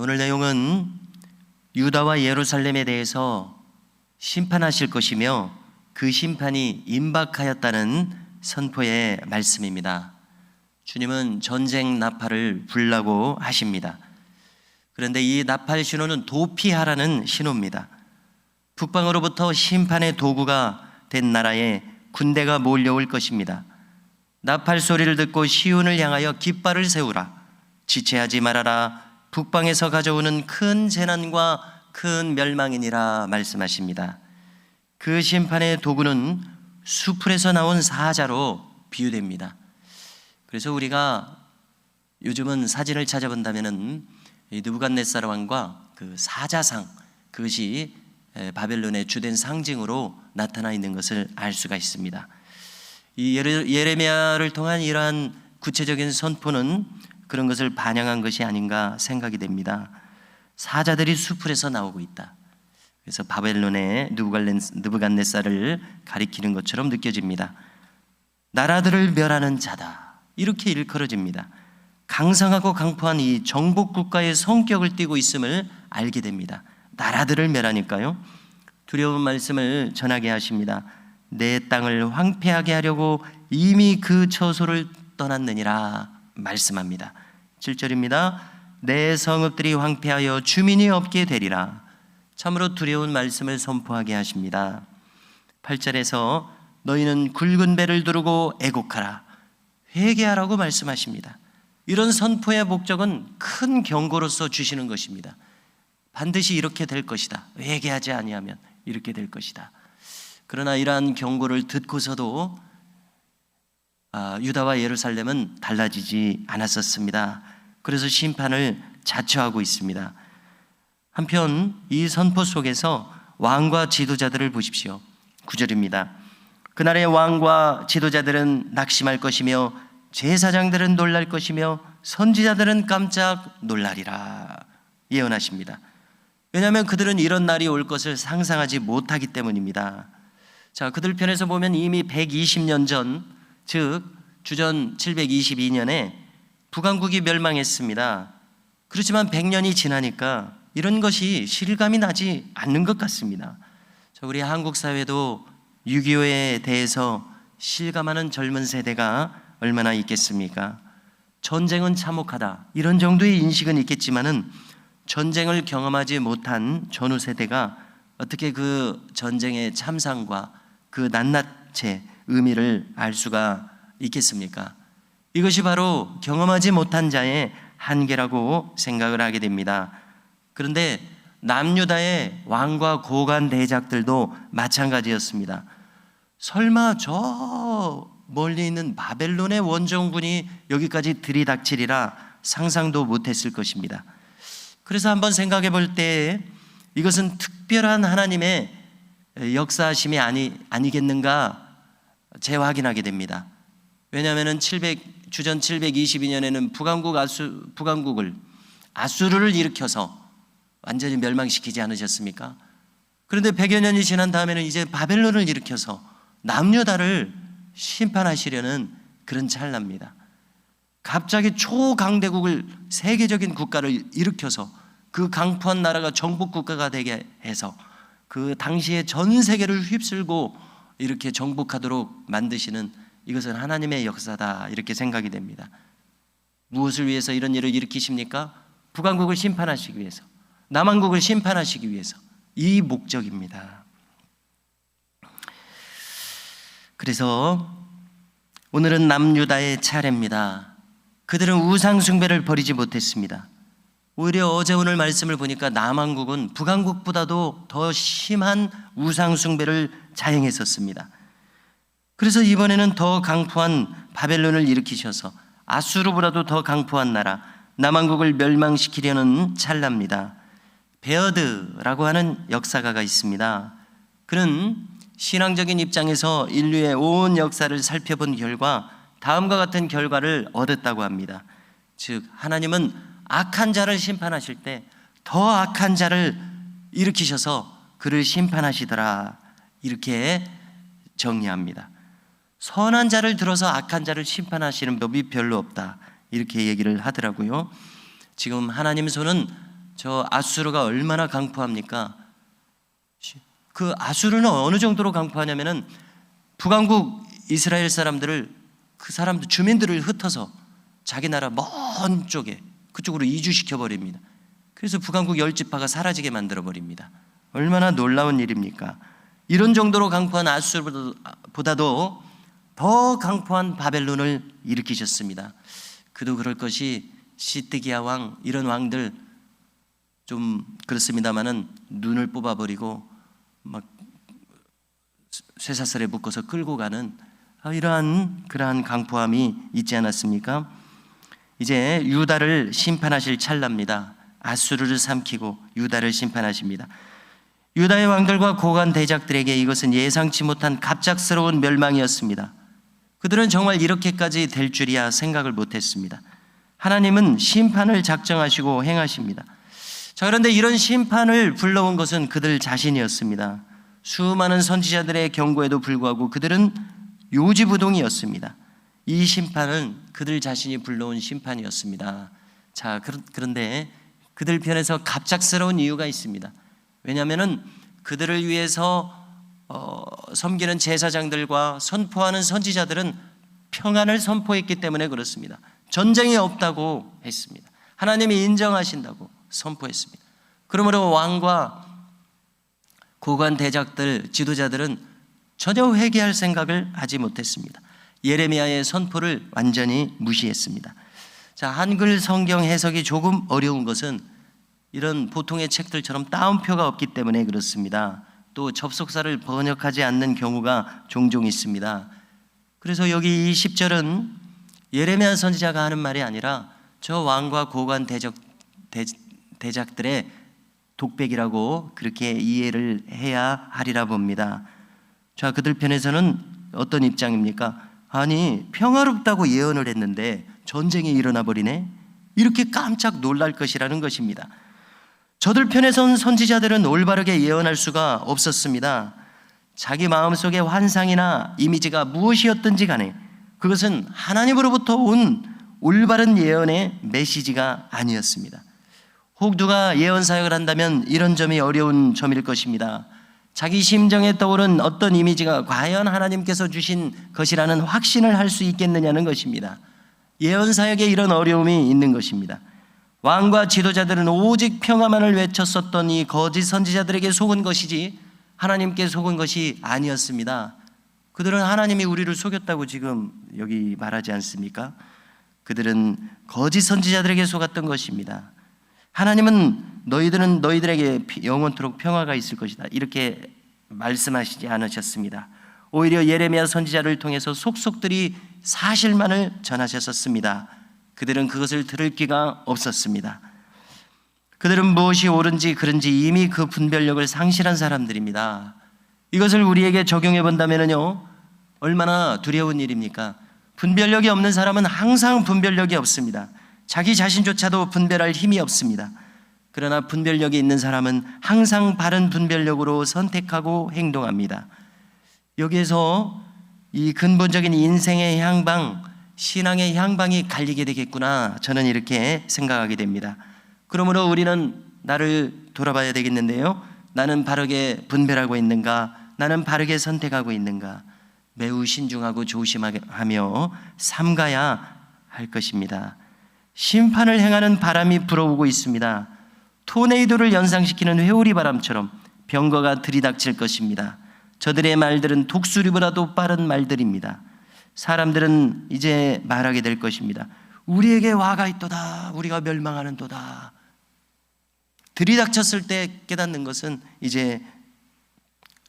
오늘 내용은 유다와 예루살렘에 대해서 심판하실 것이며 그 심판이 임박하였다는 선포의 말씀입니다. 주님은 전쟁 나팔을 불라고 하십니다. 그런데 이 나팔 신호는 도피하라는 신호입니다. 북방으로부터 심판의 도구가 된 나라에 군대가 몰려올 것입니다. 나팔 소리를 듣고 시온을 향하여 깃발을 세우라. 지체하지 말아라. 북방에서 가져오는 큰 재난과 큰 멸망이니라 말씀하십니다. 그 심판의 도구는 수풀에서 나온 사자로 비유됩니다. 그래서 우리가 요즘은 사진을 찾아본다면은 느부갓네살 왕과 그 사자상, 그것이 바벨론의 주된 상징으로 나타나 있는 것을 알 수가 있습니다. 이 예레미야를 통한 이러한 구체적인 선포는 그런 것을 반영한 것이 아닌가 생각이 됩니다. 사자들이 수풀에서 나오고 있다. 그래서 바벨론의 느부갓네살을 가리키는 것처럼 느껴집니다. 나라들을 멸하는 자다, 이렇게 일컬어집니다. 강성하고 강포한 이 정복국가의 성격을 띠고 있음을 알게 됩니다. 나라들을 멸하니까요, 두려운 말씀을 전하게 하십니다. 내 땅을 황폐하게 하려고 이미 그 처소를 떠났느니라 말씀합니다. 7절입니다. 내 성읍들이 황폐하여 주민이 없게 되리라. 참으로 두려운 말씀을 선포하게 하십니다. 8절에서 너희는 굵은 배를 두르고 애곡하라, 회개하라고 말씀하십니다. 이런 선포의 목적은 큰 경고로서 주시는 것입니다. 반드시 이렇게 될 것이다. 회개하지 아니하면 이렇게 될 것이다. 그러나 이러한 경고를 듣고서도 유다와 예루살렘은 달라지지 않았었습니다. 그래서 심판을 자초하고 있습니다. 한편 이 선포 속에서 왕과 지도자들을 보십시오. 9절입니다. 그날의 왕과 지도자들은 낙심할 것이며 제사장들은 놀랄 것이며 선지자들은 깜짝 놀라리라 예언하십니다. 왜냐하면 그들은 이런 날이 올 것을 상상하지 못하기 때문입니다. 자, 그들 편에서 보면 이미 120년 전, 즉 주전 722년에 북왕국이 멸망했습니다. 그렇지만 100년이 지나니까 이런 것이 실감이 나지 않는 것 같습니다. 자, 우리 한국 사회도 6.25에 대해서 실감하는 젊은 세대가 얼마나 있겠습니까? 전쟁은 참혹하다, 이런 정도의 인식은 있겠지만은 전쟁을 경험하지 못한 전후 세대가 어떻게 그 전쟁의 참상과 그 낱낱의 의미를 알 수가 있겠습니까? 이것이 바로 경험하지 못한 자의 한계라고 생각을 하게 됩니다. 그런데 남유다의 왕과 고관 대작들도 마찬가지였습니다. 설마 저 멀리 있는 바벨론의 원정군이 여기까지 들이닥치리라 상상도 못했을 것입니다. 그래서 한번 생각해 볼 때 이것은 특별한 하나님의 역사하심이 아니겠는가 재확인하게 됩니다. 왜냐하면 주전 722년에는 북왕국을 아수르를 일으켜서 완전히 멸망시키지 않으셨습니까? 그런데 100여 년이 지난 다음에는 이제 바벨론을 일으켜서 남유다를 심판하시려는 그런 찰나입니다. 갑자기 초강대국을, 세계적인 국가를 일으켜서 그 강포한 나라가 정복국가가 되게 해서 그 당시에 전 세계를 휩쓸고 이렇게 정복하도록 만드시는, 이것은 하나님의 역사다, 이렇게 생각이 됩니다. 무엇을 위해서 이런 일을 일으키십니까? 북왕국을 심판하시기 위해서, 남왕국을 심판하시기 위해서, 이 목적입니다. 그래서 오늘은 남유다의 차례입니다. 그들은 우상 숭배를 버리지 못했습니다. 오히려 어제 오늘 말씀을 보니까 남왕국은 북왕국보다도 더 심한 우상 숭배를 자행했었습니다. 그래서 이번에는 더 강포한 바벨론을 일으키셔서 아수르보다도 더 강포한 나라 남왕국을 멸망시키려는 찰나입니다. 베어드라고 하는 역사가가 있습니다. 그는 신앙적인 입장에서 인류의 온 역사를 살펴본 결과 다음과 같은 결과를 얻었다고 합니다. 즉, 하나님은 악한 자를 심판하실 때 더 악한 자를 일으키셔서 그를 심판하시더라, 이렇게 정리합니다. 선한 자를 들어서 악한 자를 심판하시는 법이 별로 없다, 이렇게 얘기를 하더라고요. 지금 하나님 손은 저 아수르가 얼마나 강포합니까? 그 아수르는 어느 정도로 강포하냐면은 북왕국 이스라엘 사람들을, 그 사람들 주민들을 흩어서 자기 나라 먼 쪽에 그쪽으로 이주시켜 버립니다. 그래서 북왕국 10지파가 사라지게 만들어 버립니다. 얼마나 놀라운 일입니까? 이런 정도로 강포한 아수르보다도 더 강포한 바벨론을 일으키셨습니다. 그도 그럴 것이 시드기야 왕, 이런 왕들 좀 그렇습니다마는 눈을 뽑아버리고 막 쇠사슬에 묶어서 끌고 가는 그러한 강포함이 있지 않았습니까? 이제 유다를 심판하실 찰나입니다. 아수르를 삼키고 유다를 심판하십니다. 유다의 왕들과 고관 대작들에게 이것은 예상치 못한 갑작스러운 멸망이었습니다. 그들은 정말 이렇게까지 될 줄이야 생각을 못했습니다. 하나님은 심판을 작정하시고 행하십니다. 자, 그런데 이런 심판을 불러온 것은 그들 자신이었습니다. 수많은 선지자들의 경고에도 불구하고 그들은 요지부동이었습니다. 이 심판은 그들 자신이 불러온 심판이었습니다. 자, 그런데 그들 편에서 갑작스러운 이유가 있습니다. 왜냐하면 그들을 위해서 섬기는 제사장들과 선포하는 선지자들은 평안을 선포했기 때문에 그렇습니다. 전쟁이 없다고 했습니다. 하나님이 인정하신다고 선포했습니다. 그러므로 왕과 고관 대작들, 지도자들은 전혀 회개할 생각을 하지 못했습니다. 예레미야의 선포를 완전히 무시했습니다. 자, 한글 성경 해석이 조금 어려운 것은 이런 보통의 책들처럼 따옴표가 없기 때문에 그렇습니다. 또 접속사를 번역하지 않는 경우가 종종 있습니다. 그래서 여기 이 10절은 예레미야 선지자가 하는 말이 아니라 저 왕과 고관 대작들의 독백이라고 그렇게 이해를 해야 하리라 봅니다. 자, 그들 편에서는 어떤 입장입니까? 아니, 평화롭다고 예언을 했는데 전쟁이 일어나 버리네? 이렇게 깜짝 놀랄 것이라는 것입니다. 저들 편에선 선지자들은 올바르게 예언할 수가 없었습니다. 자기 마음속의 환상이나 이미지가 무엇이었든지 간에 그것은 하나님으로부터 온 올바른 예언의 메시지가 아니었습니다. 혹 누가 예언 사역을 한다면 이런 점이 어려운 점일 것입니다. 자기 심정에 떠오른 어떤 이미지가 과연 하나님께서 주신 것이라는 확신을 할 수 있겠느냐는 것입니다. 예언 사역에 이런 어려움이 있는 것입니다. 왕과 지도자들은 오직 평화만을 외쳤었던 이 거짓 선지자들에게 속은 것이지 하나님께 속은 것이 아니었습니다. 그들은 하나님이 우리를 속였다고 지금 여기 말하지 않습니까? 그들은 거짓 선지자들에게 속았던 것입니다. 하나님은 너희들은 너희들에게 영원토록 평화가 있을 것이다, 이렇게 말씀하시지 않으셨습니다. 오히려 예레미야 선지자를 통해서 속속들이 사실만을 전하셨습니다. 그들은 그것을 들을 기가 없었습니다. 그들은 무엇이 옳은지 그른지 이미 그 분별력을 상실한 사람들입니다. 이것을 우리에게 적용해 본다면요, 얼마나 두려운 일입니까? 분별력이 없는 사람은 항상 분별력이 없습니다. 자기 자신조차도 분별할 힘이 없습니다. 그러나 분별력이 있는 사람은 항상 바른 분별력으로 선택하고 행동합니다. 여기에서 이 근본적인 인생의 향방, 신앙의 향방이 갈리게 되겠구나, 저는 이렇게 생각하게 됩니다. 그러므로 우리는 나를 돌아봐야 되겠는데요, 나는 바르게 분별하고 있는가? 나는 바르게 선택하고 있는가? 매우 신중하고 조심하며 삼가야 할 것입니다. 심판을 행하는 바람이 불어오고 있습니다. 토네이도를 연상시키는 회오리 바람처럼 병거가 들이닥칠 것입니다. 저들의 말들은 독수리보다도 빠른 말들입니다. 사람들은 이제 말하게 될 것입니다. 우리에게 화가 있도다, 우리가 멸망하는도다. 들이닥쳤을 때 깨닫는 것은 이제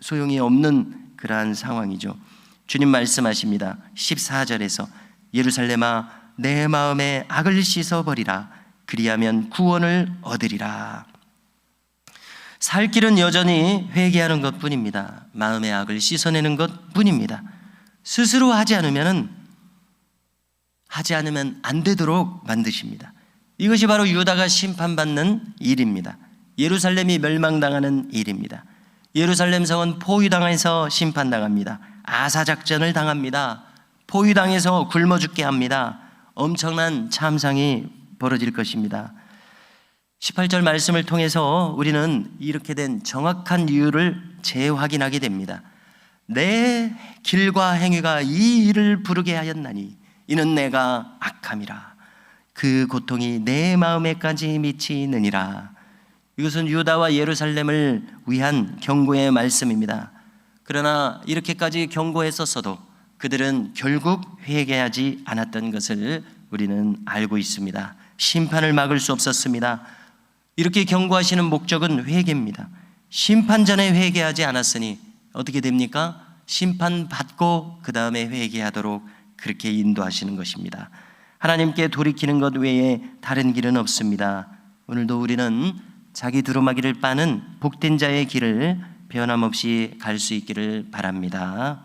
소용이 없는 그러한 상황이죠. 주님 말씀하십니다. 14절에서 예루살렘아, 내 마음에 악을 씻어버리라. 그리하면 구원을 얻으리라. 살 길은 여전히 회개하는 것뿐입니다. 마음의 악을 씻어내는 것뿐입니다. 스스로 하지 않으면 안 되도록 만드십니다. 이것이 바로 유다가 심판받는 일입니다. 예루살렘이 멸망당하는 일입니다. 예루살렘 성은 포위당해서 심판당합니다. 아사작전을 당합니다. 포위당해서 굶어 죽게 합니다. 엄청난 참상이 벌어질 것입니다. 18절 말씀을 통해서 우리는 이렇게 된 정확한 이유를 재확인하게 됩니다. 내 길과 행위가 이 일을 부르게 하였나니 이는 내가 악함이라. 그 고통이 내 마음에까지 미치느니라. 이것은 유다와 예루살렘을 위한 경고의 말씀입니다. 그러나 이렇게까지 경고했었어도 그들은 결국 회개하지 않았던 것을 우리는 알고 있습니다. 심판을 막을 수 없었습니다. 이렇게 경고하시는 목적은 회개입니다. 심판 전에 회개하지 않았으니 어떻게 됩니까? 심판받고 그 다음에 회개하도록 그렇게 인도하시는 것입니다. 하나님께 돌이키는 것 외에 다른 길은 없습니다. 오늘도 우리는 자기 두루마기를 빠는 복된 자의 길을 변함없이 갈 수 있기를 바랍니다.